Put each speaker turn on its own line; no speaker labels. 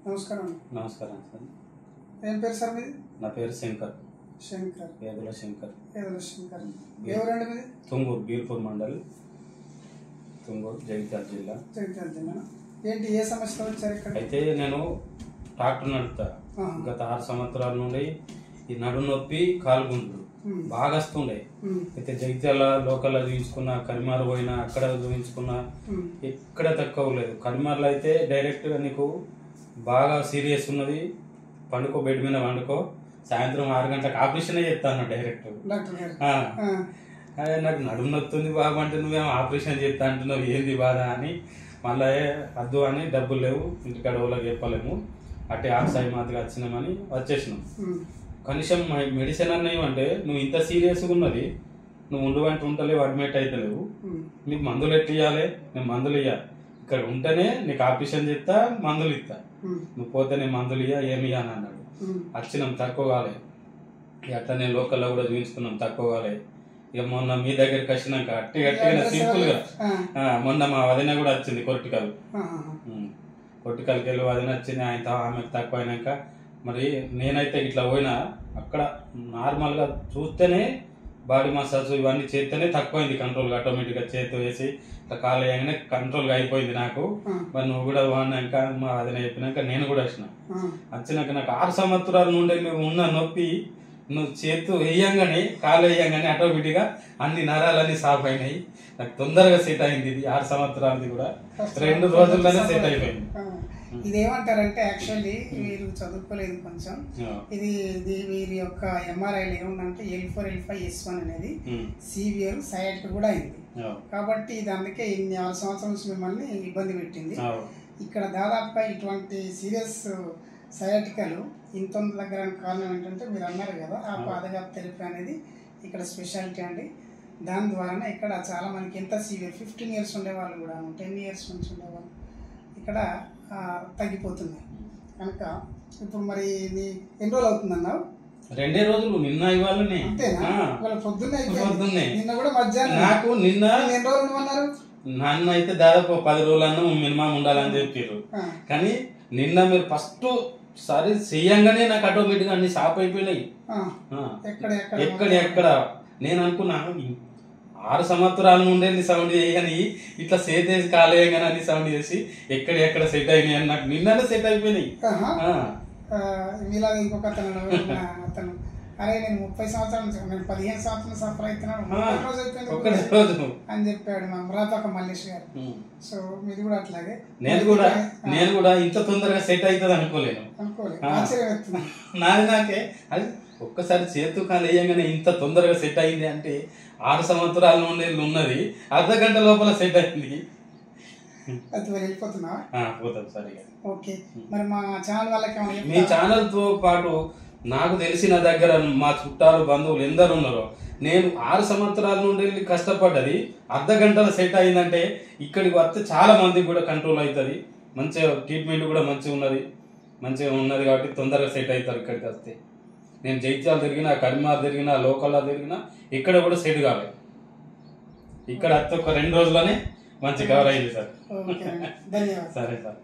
నమస్కారం.
నమస్కారం సార్.
ఏం పేరు సార్ మీది?
నా పేరు శంకర్.
శంకర్.
ఏదుల శంకర్.
ఎవరండి మీది?
తుంగూరు, బీర్పూర్ మండల్, తుంగూరు, జగిత్యాల జిల్లా.
ఏంటి, ఏ సమస్యతో వచ్చారు ఇక్కడ?
అయితే నేను ట్రాక్టర్ నడుపుతా. గత 6 సంవత్సరాల నుండి ఈ నడు నొప్పి, కాలు గుంజుడు బాగా వస్తుండే. అయితే జగిత్యాల లోకల్ చూపించుకున్నా, కరిమారు పోయినా, అక్కడ చూపించుకున్నా, ఎక్కడ తక్కువ లేదు. కరిమార్లో అయితే డైరెక్ట్ గా నీకు బాగా సీరియస్ ఉన్నది, పండుకో, బెడ్ మీద వండుకో, సాయంత్రం 6 గంటలకు ఆపరేషన్ చేస్తాను డైరెక్ట్. నాకు నడుము నొత్తుంది బాబు అంటే నువ్వేమో ఆపరేషన్ చేస్తా అంటున్నావు, ఏంది బాధ అని. మళ్ళీ వద్దు అని, డబ్బులు లేవు, ఇంటికాడ వాళ్ళకి చెప్పలేము, అట్టే ఆక్సాయి మాదిగా వచ్చినామని వచ్చేసినాం. కనీసం మెడిసిన్ అన్నవి అంటే నువ్వు ఇంత సీరియస్గా ఉన్నది, నువ్వు ఉండువంటే ఉంటలేవు, అడ్మిట్ అవుతలేవు, నీకు మందులు ఎట్లా ఇవ్వాలి? నేను మందులు ఇవ్వాలి, ఇక్కడ ఉంటేనే నీకు ఆపరేషన్ చేస్తా, మందులు ఇస్తా, నువ్వు పోతే నేను మందులు ఇయ్యా, ఏమి ఇయ్యని అన్నాడు. వచ్చినాం, తక్కువ కాలే. అట్లా నేను లోకల్లో కూడా చూపించుకున్నాం, తక్కువ కాలే. ఇక మొన్న మీ దగ్గరికి వచ్చినాక గట్టిగా సింపుల్ గా, మొన్న మా వదిన కూడా వచ్చింది, కొట్టికల్కి వెళ్ళి వదిన వచ్చింది. ఆమెకు తక్కువ అయినాక మరి నేనైతే ఇట్లా పోయినా, అక్కడ నార్మల్ గా చూస్తేనే బాడీ మసాజ్ ఇవన్నీ చేస్తేనే తక్కువైంది, కంట్రోల్ ఆటోమేటిక్ గా చేతి వేసి ఇట్లా కాలు వేయగానే కంట్రోల్ గా అయిపోయింది నాకు. మరి నువ్వు కూడా వాడినాక, మా వదిన చెప్పినాక నేను కూడా వచ్చినాక నాకు 6 సంవత్సరాల నుండి మేము ఉన్న నొప్పి, నువ్వు చేతు వేయంగానే, కాలు వేయంగానే ఆటోమేటిక్ గా అన్ని నరాలన్నీ సాఫ్ అయినాయి. నాకు తొందరగా సెట్ అయింది. ఇది 6 సంవత్సరాలది కూడా 2 రోజుల్లోనే సెట్ అయిపోయింది.
ఇదేమంటారంటే యాక్చువల్లీ మీరు చదువుకోలేదు కొంచెం. ఇది వీరి యొక్క ఎంఆర్ఐలు ఏముందంటే L4 L5 S1 అనేది సివియర్ సయాటిక్ కూడా అయింది. కాబట్టి ఇది అందుకే ఇన్ని 6 సంవత్సరాల నుంచి మిమ్మల్ని ఇబ్బంది పెట్టింది. ఇక్కడ దాదాపుగా ఇటువంటి సీరియస్ సయాటికలు ఇంత దగ్గర కారణం ఏంటంటే మీరు అన్నారు కదా, ఆ పాదఘాత థెరపీ అనేది ఇక్కడ స్పెషాలిటీ అండి. దాని ద్వారా ఇక్కడ చాలా మనకి ఎంత సీవియర్ 15 ఇయర్స్ ఉండేవాళ్ళు కూడా 10 ఇయర్స్ నుంచి ఉండేవాళ్ళు ఇక్కడ తగ్గిపోతుంది. కనుక ఇప్పుడు మరి ఎన్ని రోజులు అవుతుంది అన్నావు?
2 రోజులు, నిన్న ఇవాళనే.
పొద్దున్నే నిన్న కూడా మధ్యాహ్నం.
నాకు నిన్న
ఎన్ని రోజులు అన్నారు?
నన్ను అయితే దాదాపు 10 రోజులన్నా మినిమం ఉండాలని చెప్పారు. కానీ నిన్న మీరు ఫస్ట్ సారి చెయ్యంగానే నాకు ఆటోమేటిక్ అన్ని షాప్ అయిపోయినాయి. ఎక్కడ నేను అనుకున్నా 6 సంవత్సరాల నుండి సౌండ్ చేయని, ఇట్లా సేతేసి కాలేయగానే అన్ని సౌండ్ చేసి ఎక్కడ సెట్ అయినాయి అని నాకు నిన్ననే సెట్ అయిపోయినాయి.
మీలాగా ఇంకొక అతను అరే నేను 30 సంవత్సరాల నుంచి, నేను 15 సంవత్సరాలు సఫర్ అవుతున్నాను అని చెప్పాడు మా అమరాతక మల్లేష్ గారు. సో మీరు కూడా అట్లాగే.
నేను కూడా ఇంత తొందరగా సెట్ అవుతుంది అనుకోలేదు. నాకే అది ఒక్కసారి చేతు కాలు వేయంగానే ఇంత తొందరగా సెట్ అయింది అంటే 6 సంవత్సరాల నుండి ఉన్నది, అర్ధ గంట లోపల సెట్ అయింది.
వెళ్ళిపోతున్నా
పోతాం సరిగా.
ఓకే, మరి మా ఛానల్ వాళ్ళకి,
మీ ఛానల్ తో పాటు నాకు తెలిసిన దగ్గర మా చుట్టాలు, బంధువులు ఎందరు ఉన్నారో, నేను 6 సంవత్సరాల నుండి కష్టపడ్డది అర్ధ గంటలో సెట్ అయిందంటే ఇక్కడికి వస్తే చాలా మందికి కూడా కంట్రోల్ అవుతుంది. మంచిగా ట్రీట్మెంట్ కూడా మంచిగా ఉన్నది కాబట్టి తొందరగా సెట్ అవుతారు ఇక్కడికి వస్తే. నేను జైత్యాల తిరిగినా, కరీంనగర్ తిరిగినా, లోకల్లో తిరిగినా, ఇక్కడ కూడా సెట్ కాలేదు. ఇక్కడ వస్తే ఒక 2 రోజుల్లోనే మంచి కవర్ అయింది సార్.
ధన్యవాదాలు.
సరే సార్.